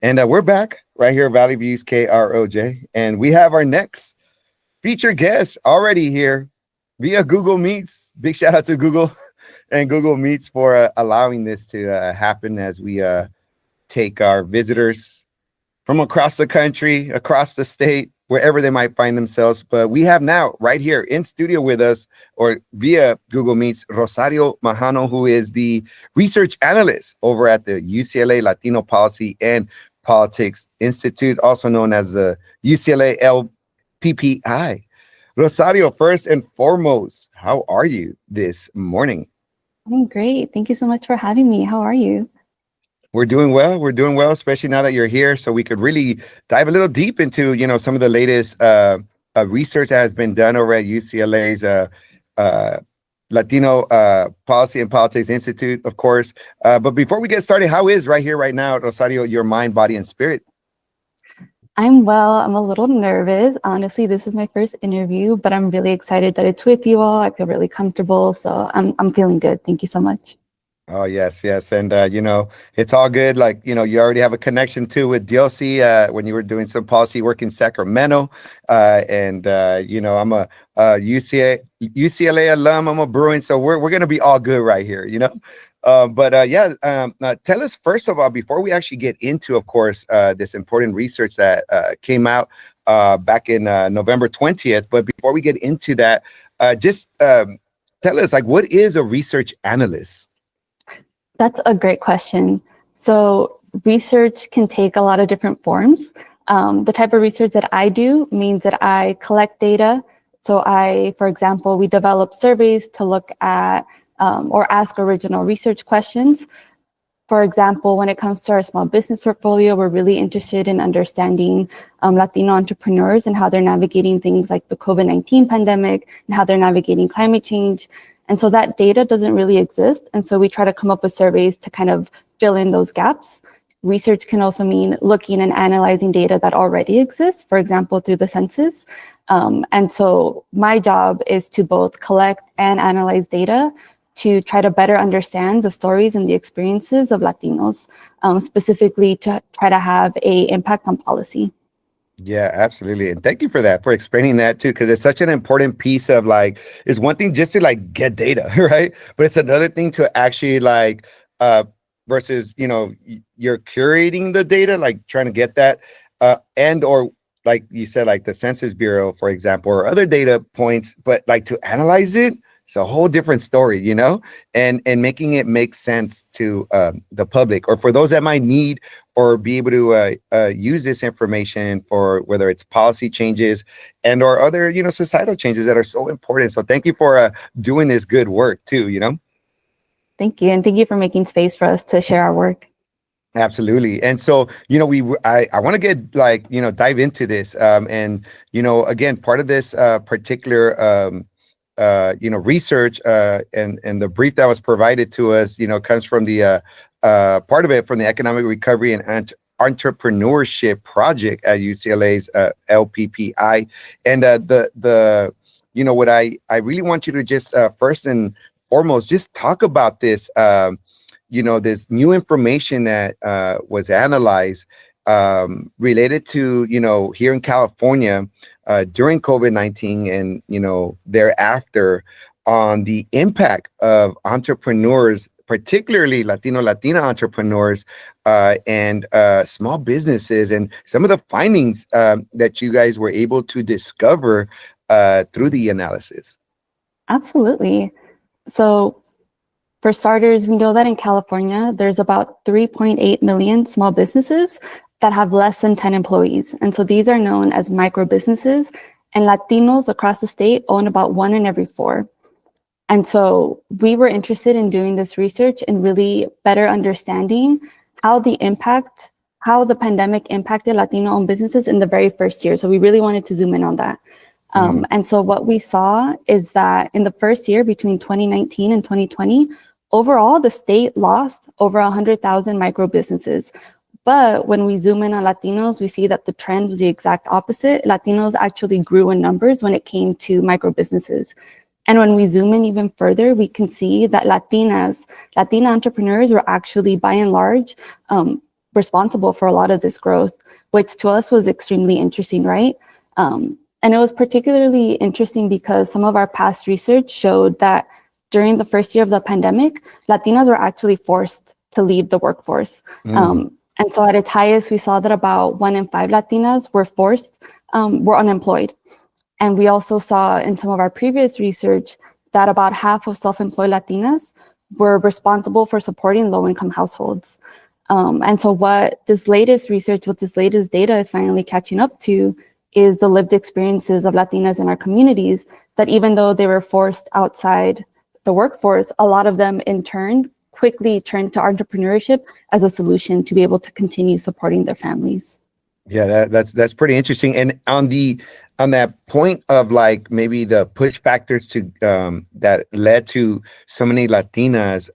And we're back right here at Valley Views KROJ. And we have our next featured guest already here via Google Meets. Big shout out to Google and Google Meets for allowing this to happen as we take our visitors from across the country, across the state, wherever they might find themselves. But we have now right here in studio with us or via Google Meets, Rosario Majano, who is the research analyst over at the UCLA Latino Policy and Politics Institute, also known as the UCLA Lppi. Rosario, first and foremost, how are you this morning? I'm great. Thank you so much for having me. How are you? We're doing well. We're doing well, especially now that you're here. So we could really dive a little deep into, some of the latest research that has been done over at UCLA's Latino Policy and Politics Institute, of course. But before we get started, how is right here, right now, Rosario, your mind, body, and spirit? I'm well. I'm a little nervous. Honestly, this is my first interview, but I'm really excited that it's with you all. I feel really comfortable. So I'm feeling good. Thank you so much. Oh, yes. And, it's all good. Like, you already have a connection too with DLC when you were doing some policy work in Sacramento. I'm a UCLA alum. I'm a Bruin. So we're going to be all good right here, Tell us, first of all, before we actually get into, of course, this important research that came out back in November 20th. But before we get into that, just tell us, what is a research analyst? That's a great question. So research can take a lot of different forms. The type of research that I do means that I collect data. So for example, we develop surveys to look at or ask original research questions. For example, when it comes to our small business portfolio, we're really interested in understanding Latino entrepreneurs and how they're navigating things like the COVID-19 pandemic and how they're navigating climate change. And so that data doesn't really exist. And so we try to come up with surveys to kind of fill in those gaps. Research can also mean looking and analyzing data that already exists, for example, through the census. And so my job is to both collect and analyze data to try to better understand the stories and the experiences of Latinos, specifically to try to have an impact on policy. Yeah, absolutely. And thank you for that, for explaining that too, because it's such an important piece of it's one thing just to get data, right? But it's another thing to actually versus, you're curating the data, trying to get that and or like you said, the Census Bureau, for example, or other data points, but to analyze it, it's a whole different story, and making it make sense to the public or for those that might need or be able to use this information for whether it's policy changes and or other, societal changes that are so important. So thank you for doing this good work too, Thank you. And thank you for making space for us to share our work. Absolutely. And so, I want to get dive into this. Again, part of this particular research and the brief that was provided to us, comes from the part of it from the Economic Recovery and Entrepreneurship Project at UCLA's LPPI. And what I really want you to just first and foremost just talk about this this new information that was analyzed related to here in California during COVID-19 and thereafter on the impact of entrepreneurs, particularly Latina entrepreneurs and small businesses, and some of the findings that you guys were able to discover through the analysis. Absolutely. So for starters, we know that in California, there's about 3.8 million small businesses that have less than 10 employees. And so these are known as microbusinesses, and Latinos across the state own about 1 in every 4. And so we were interested in doing this research and really better understanding how the pandemic impacted Latino-owned businesses in the very first year. So we really wanted to zoom in on that. And so what we saw is that in the first year between 2019 and 2020, overall, the state lost over 100,000 micro businesses. But when we zoom in on Latinos, we see that the trend was the exact opposite. Latinos actually grew in numbers when it came to micro businesses. And when we zoom in even further, we can see that Latina entrepreneurs were actually, by and large, responsible for a lot of this growth, which to us was extremely interesting, right? And it was particularly interesting because some of our past research showed that during the first year of the pandemic, Latinas were actually forced to leave the workforce. And so at its highest, we saw that about 1 in 5 Latinas were unemployed. And we also saw in some of our previous research that about half of self-employed Latinas were responsible for supporting low-income households. And so what this latest research, what this latest data is finally catching up to is the lived experiences of Latinas in our communities, that even though they were forced outside the workforce, a lot of them in turn quickly turned to entrepreneurship as a solution to be able to continue supporting their families. Yeah, that's pretty interesting. And on that point of like maybe the push factors to that led to so many Latinas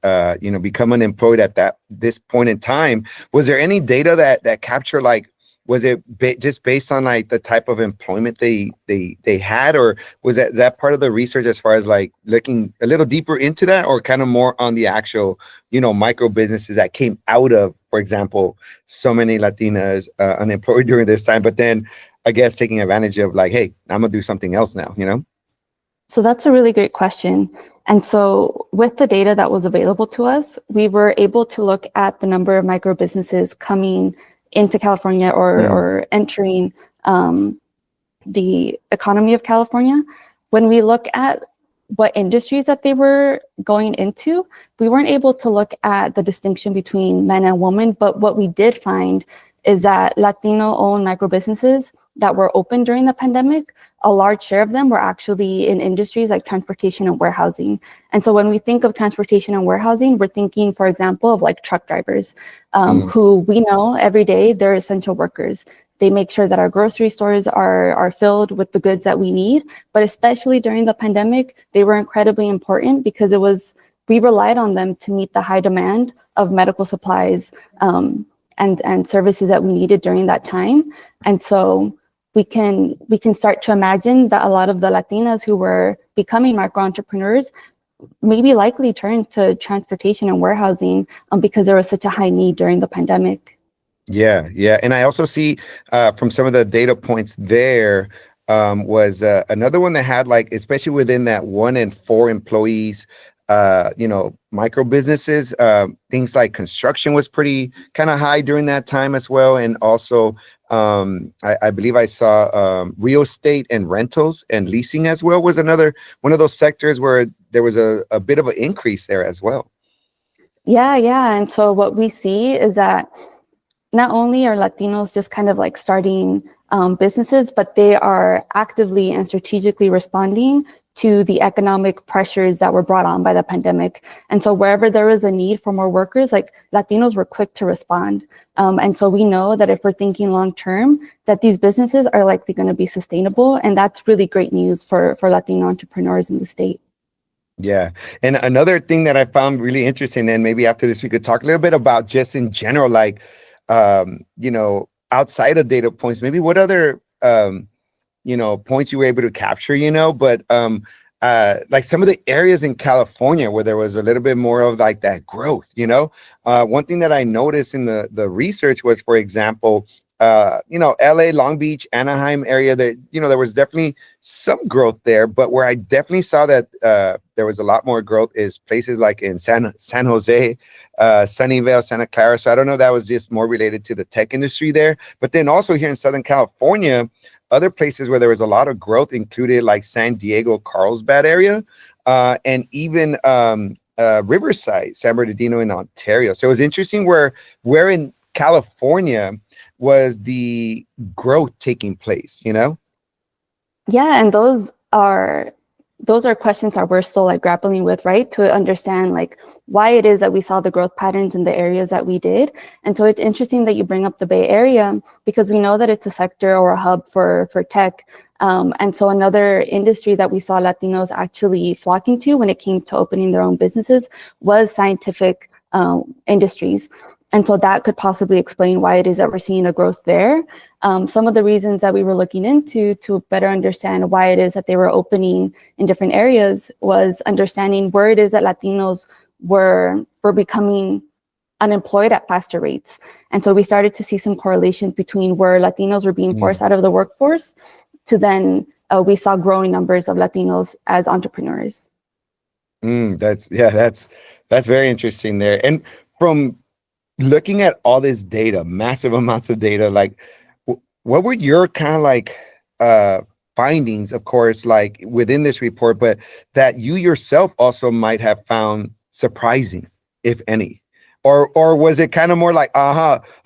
become unemployed at this point in time, was there any data that capture like, was it just based on like the type of employment they had, or was that part of the research as far as like looking a little deeper into that, or kind of more on the actual micro businesses that came out of, for example, so many Latinas unemployed during this time, but then I guess taking advantage of like, hey, I'm gonna do something else now, So that's a really great question. And so with the data that was available to us, we were able to look at the number of micro businesses coming into California or entering the economy of California. When we look at what industries that they were going into, we weren't able to look at the distinction between men and women, but what we did find is that Latino-owned micro businesses that were open during the pandemic, a large share of them were actually in industries like transportation and warehousing. And so when we think of transportation and warehousing, we're thinking, for example, of like truck drivers who we know every day they're essential workers. They make sure that our grocery stores are filled with the goods that we need. But especially during the pandemic, they were incredibly important because we relied on them to meet the high demand of medical supplies and services that we needed during that time. And so we can start to imagine that a lot of the Latinas who were becoming micro entrepreneurs maybe likely turned to transportation and warehousing because there was such a high need during the pandemic. Yeah. And I also see from some of the data points there was another one that had like, especially within that 1 in 4 employees, micro businesses, things like construction was pretty kind of high during that time as well. And also, I believe I saw real estate and rentals and leasing as well was another one of those sectors where there was a bit of an increase there as well. Yeah. And so what we see is that not only are Latinos just kind of like starting businesses, but they are actively and strategically responding to the economic pressures that were brought on by the pandemic. And so wherever there was a need for more workers, like Latinos were quick to respond. And so we know that if we're thinking long-term, that these businesses are likely going to be sustainable. And that's really great news for Latino entrepreneurs in the state. Yeah. And another thing that I found really interesting, and maybe after this, we could talk a little bit about just in general, like, outside of data points, maybe what other, points you were able to capture, but like some of the areas in California where there was a little bit more of like that growth, one thing that I noticed in the research was, for example, LA, Long Beach, Anaheim area that, there was definitely some growth there, but where I definitely saw that there was a lot more growth is places like in San Jose, Sunnyvale, Santa Clara. So I don't know if that was just more related to the tech industry there, but then also here in Southern California, other places where there was a lot of growth included like San Diego, Carlsbad area, and even Riverside, San Bernardino in Ontario. So it was interesting where in California was the growth taking place, Yeah, and those are questions that we're still like grappling with, right? To understand like why it is that we saw the growth patterns in the areas that we did. And so it's interesting that you bring up the Bay Area because we know that it's a sector or a hub for tech. And so another industry that we saw Latinos actually flocking to when it came to opening their own businesses was scientific industries. And so that could possibly explain why it is that we're seeing a growth there. Some of the reasons that we were looking into to better understand why it is that they were opening in different areas was understanding where it is that Latinos were becoming unemployed at faster rates. And so we started to see some correlations between where Latinos were being forced out of the workforce to then we saw growing numbers of Latinos as entrepreneurs. That's very interesting there. And from looking at all this data, massive amounts of data, like what were your kind of like findings, of course, like within this report, but that you yourself also might have found surprising, if any? Or was it kind of more like,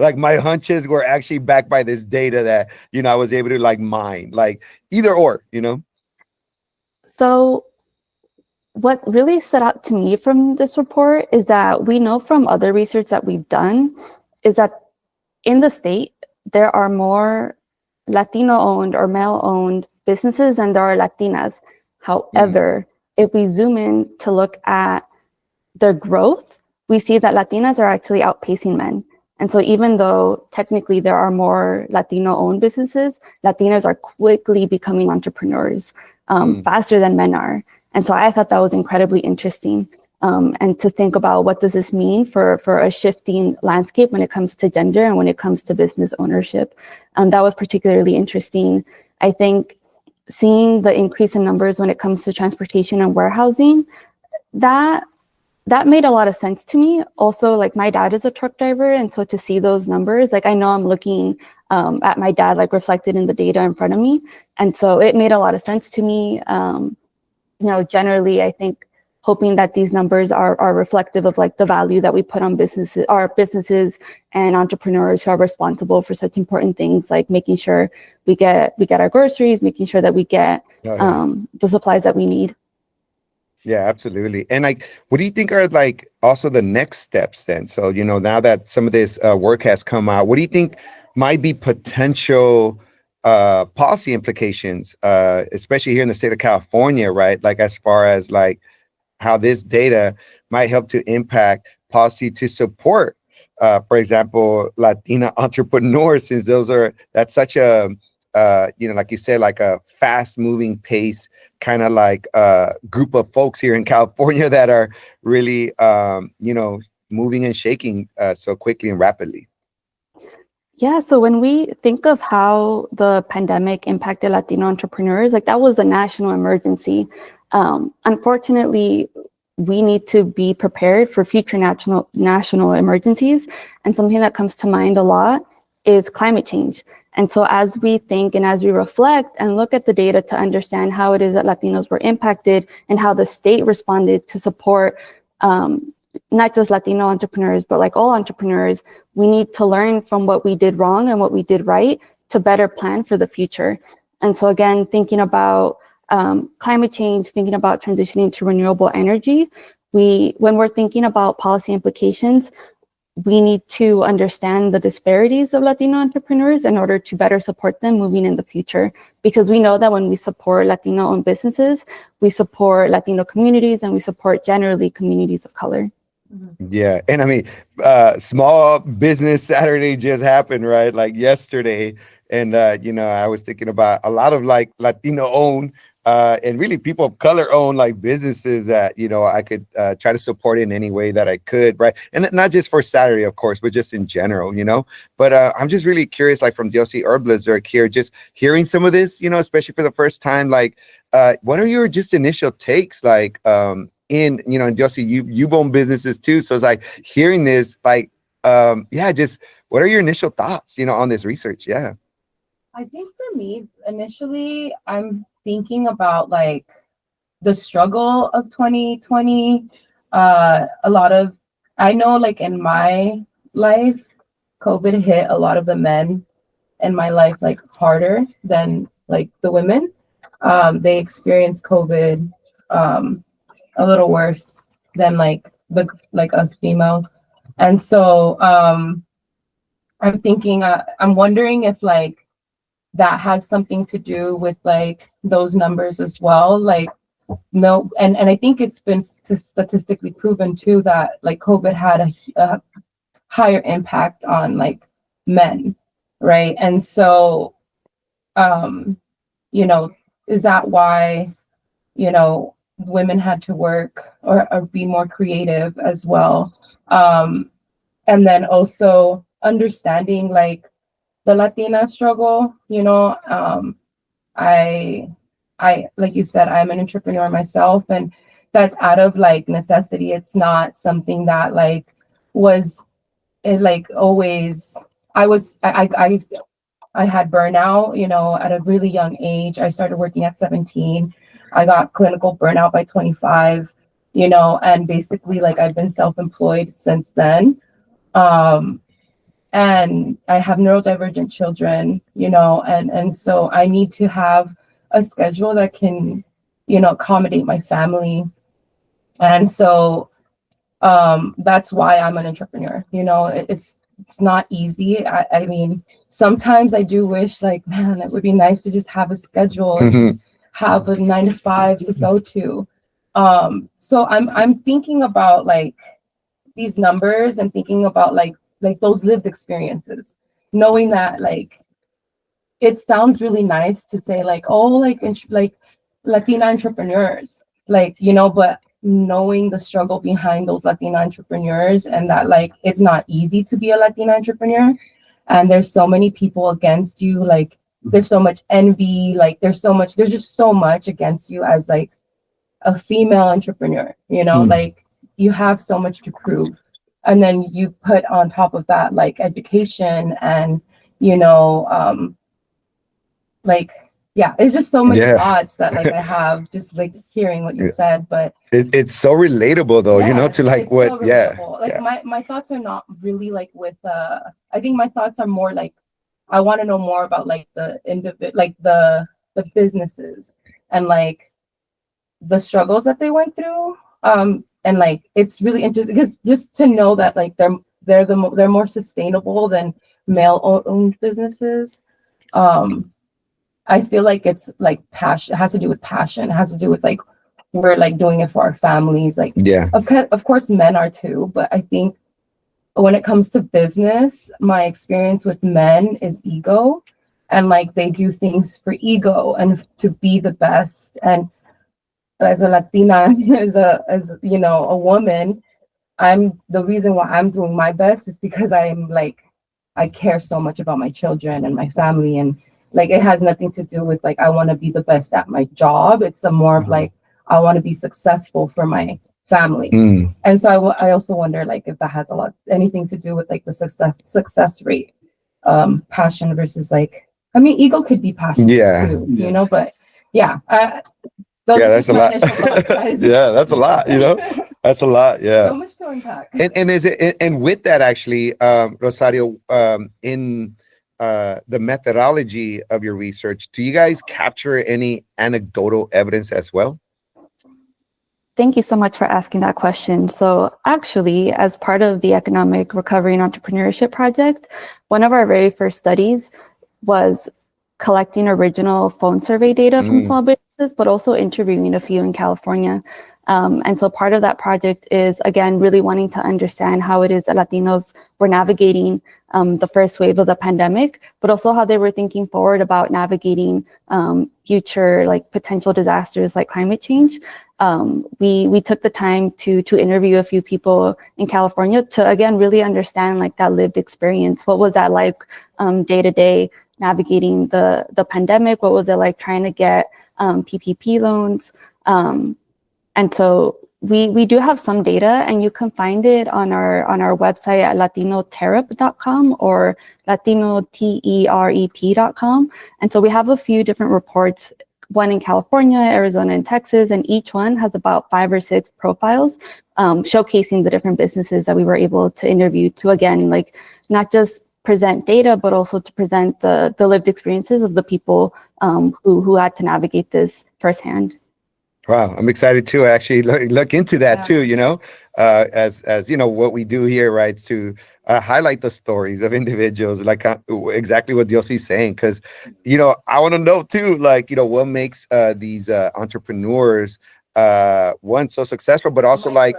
like my hunches were actually backed by this data that, I was able to like mine, like either or, So what really stood out to me from this report is that we know from other research that we've done is that in the state, there are more Latino-owned or male-owned businesses than there are Latinas. However, if we zoom in to look at their growth, we see that Latinas are actually outpacing men. And so even though technically there are more Latino-owned businesses, Latinas are quickly becoming entrepreneurs faster than men are. And so I thought that was incredibly interesting. And to think about what does this mean for a shifting landscape when it comes to gender and when it comes to business ownership. That was particularly interesting. I think seeing the increase in numbers when it comes to transportation and warehousing, that made a lot of sense to me. Also, like my dad is a truck driver. And so to see those numbers, like I know I'm looking at my dad, like reflected in the data in front of me. And so it made a lot of sense to me. Generally, I think hoping that these numbers are reflective of like the value that we put on businesses and entrepreneurs who are responsible for such important things, like making sure we get our groceries, making sure that we get the supplies that we need. Yeah, absolutely. And like, what do you think are like also the next steps then? So, now that some of this work has come out, what do you think might be potential policy implications, especially here in the state of California, right? Like as far as like how this data might help to impact policy to support, for example, Latina entrepreneurs, since that's such a, like you said, like a fast moving pace, kind of like group of folks here in California that are really, moving and shaking so quickly and rapidly. Yeah, so when we think of how the pandemic impacted Latino entrepreneurs, like that was a national emergency. Unfortunately, we need to be prepared for future national emergencies. And something that comes to mind a lot is climate change. And so as we think and as we reflect and look at the data to understand how it is that Latinos were impacted and how the state responded to support not just Latino entrepreneurs, but like all entrepreneurs, we need to learn from what we did wrong and what we did right to better plan for the future. And so again, thinking about climate change, thinking about transitioning to renewable energy, when we're thinking about policy implications, we need to understand the disparities of Latino entrepreneurs in order to better support them moving in the future. Because we know that when we support Latino-owned businesses, we support Latino communities and we support generally communities of color. Yeah. And I mean, Small Business Saturday just happened, right? Like yesterday. And, I was thinking about a lot of like Latino owned and really people of color own like businesses that, I could try to support in any way that I could. Right. And not just for Saturday, of course, but just in general, but I'm just really curious, like from DLC Herblizzard here, just hearing some of this, especially for the first time, like what are your just initial takes? Like, and DLC, you've owned businesses too. So it's like hearing this, like, just what are your initial thoughts, on this research? Yeah. I think for me, initially, I'm thinking about like the struggle of 2020. I know like in my life, COVID hit a lot of the men in my life like harder than like the women. They experienced COVID a little worse than like us females. And so I'm thinking, I'm wondering if like that has something to do with like those numbers as well. Like, no, and I think it's been statistically proven too that like COVID had a higher impact on like men, right? And so, is that why, women had to work or be more creative as well? and then also understanding like the Latina struggle. I like you said, I'm an entrepreneur myself, and that's out of like necessity. It's not something that like was like always. I had burnout, at a really young age. I started working at 17. I got clinical burnout by 25, and basically like I've been self-employed since then. Um, and I have neurodivergent children, and so I need to have a schedule that can, accommodate my family. And so that's why I'm an entrepreneur. It's not easy. I mean, sometimes I do wish like, man, it would be nice to just have a schedule and just have a 9 to 5 to go to. So I'm thinking about like these numbers and thinking about like those lived experiences, knowing that like it sounds really nice to say like, oh, like Latina entrepreneurs, like, but knowing the struggle behind those Latina entrepreneurs, and that like it's not easy to be a Latina entrepreneur, and there's so many people against you, like there's so much envy, like there's just so much against you as like a female entrepreneur, like you have so much to prove. And then you put on top of that like education and like yeah, it's just so many thoughts that like I have just like hearing what you said. But it's so relatable though, to like what so like my thoughts are not really like with I think my thoughts are more like I want to know more about like the individual, like the businesses and like the struggles that they went through. And like it's really interesting because just to know that like they're more sustainable than male-owned businesses. I feel like it's like passion. It has to do with passion. It has to do with like we're like doing it for our families. Like of course men are too, but I think when it comes to business, my experience with men is ego, and like they do things for ego and to be the best. And as a Latina, as a woman, I'm the reason why I'm doing my best is because I'm like I care so much about my children and my family, and like it has nothing to do with like I want to be the best at my job. It's a more of like I want to be successful for my family. And so I also wonder like if that has anything to do with like the success rate, passion versus like I mean ego could be passion too, but that's a lot. That's a lot, that's a lot. So much to unpack. And is it and with that actually, Rosario, in the methodology of your research, do you guys capture any anecdotal evidence as well? Thank you so much for asking that question. So actually, as part of the Economic Recovery and Entrepreneurship Project, one of our very first studies was collecting original phone survey data from small businesses, but also interviewing a few in California. And so part of that project is, again, really wanting to understand how it is that Latinos were navigating the first wave of the pandemic, but also how they were thinking forward about navigating future like potential disasters like climate change. We took the time to interview a few people in California to, again, really understand like that lived experience. What was that like day to day navigating the pandemic? What was it like trying to get PPP loans? And so we do have some data, and you can find it on our website at latinoterep.com or latinoterep.com. And so we have a few different reports, one in California, Arizona, and Texas, and each one has about 5 or 6 profiles showcasing the different businesses that we were able to interview to, again, like not just present data, but also to present the lived experiences of the people who had to navigate this firsthand. Wow, I'm excited to actually look into that too, as what we do here, right, to highlight the stories of individuals, like exactly what Diosie's saying, because I want to know too, like what makes these entrepreneurs one so successful, but also like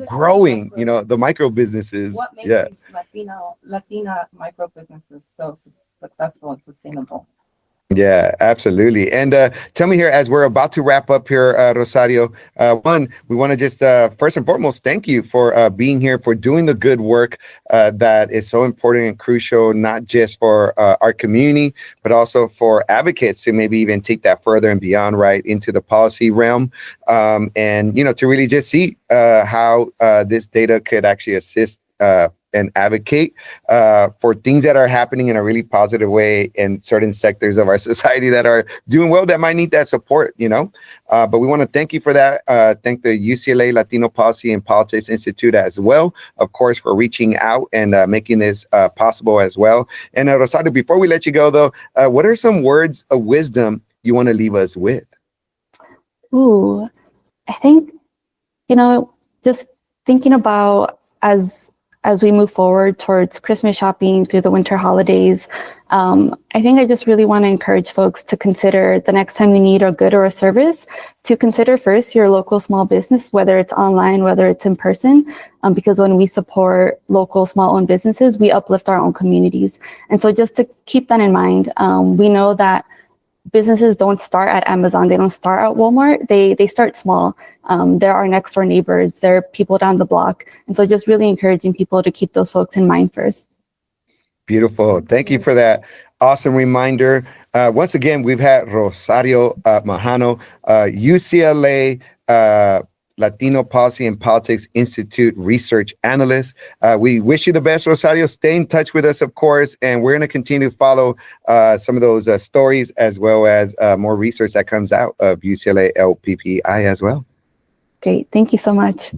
growing, the micro businesses. What makes these Latina micro businesses so successful and sustainable? Yeah, absolutely. And tell me here, as we're about to wrap up here, Rosario, one, we want to just first and foremost thank you for being here, for doing the good work that is so important and crucial, not just for our community, but also for advocates to maybe even take that further and beyond, right, into the policy realm. And, to really just see how this data could actually assist and advocate for things that are happening in a really positive way in certain sectors of our society that are doing well, that might need that support, But we want to thank you for that. Thank the UCLA Latino Policy and Politics Institute as well, of course, for reaching out and making this possible as well. And Rosario, before we let you go, though, what are some words of wisdom you want to leave us with? Ooh, I think, just thinking about as we move forward towards Christmas shopping through the winter holidays, I think I just really want to encourage folks to consider the next time you need a good or a service, to consider first your local small business, whether it's online, whether it's in person, because when we support local small-owned businesses, we uplift our own communities. And so just to keep that in mind, we know that businesses don't start at Amazon. They don't start at Walmart. They start small. There are next door neighbors. There are people down the block. And so just really encouraging people to keep those folks in mind first. Beautiful. Thank you for that awesome reminder. Once again, we've had Rosario Majano, UCLA Latino Policy and Politics Institute research analyst. We wish you the best, Rosario. Stay in touch with us, of course, and we're going to continue to follow some of those stories, as well as more research that comes out of UCLA LPPI as well. Great. Thank you so much.